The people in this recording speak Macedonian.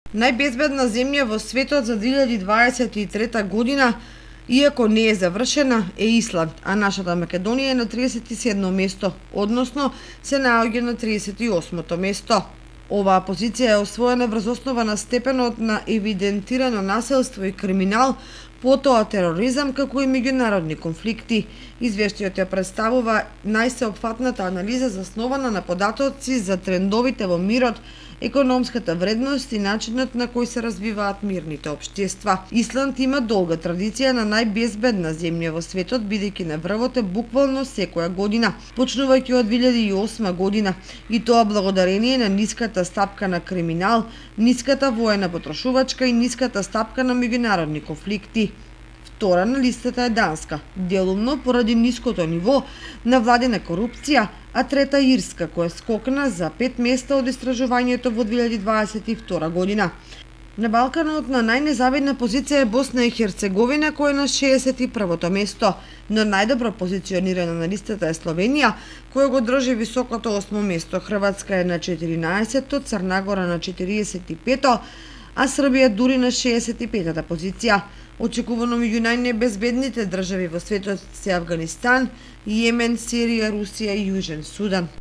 Најбезбедна земја во светот за 2023 година, иако не е завршена, е Исланд, а нашата Македонија е на 37 место, односно се наоѓа на 38 место. Оваа позиција е освоена врз основа на степенот на евидентирано насилство и криминал, потоа тероризам како и меѓународни конфликти. Извештајот ја представува најсеопфатната анализа заснована на податоци за трендовите во мирот, економската вредност и начинот на кој се развиваат мирните општества. Исланд има долга традиција на најбезбедна земја во светот, бидејќи на врвот е буквално секоја година, почнувајќи од 2008 година, и тоа благодарение на ниската стапка на криминал, ниската воена потрошувачка и ниската стапка на меѓународни конфликти. Втора на листата е Данска, делумно поради ниското ниво на владина корупција, а трета Ирска, која скокна за 5 места од истражувањето во 2022 година. На Балканот на најнезавидна позиција е Босна и Херцеговина, која е на 61-то место, но најдобро позиционирана на листата е Словенија, која го држи високото 8-мо место. Хрватска е на 14-то, Црна Гора на 45-то, а Србија дури на 65-та позиција. Очекувано меѓу најнебезбедните држави во светот се Авганистан, Јемен, Сирија, Русија и Јужен Судан.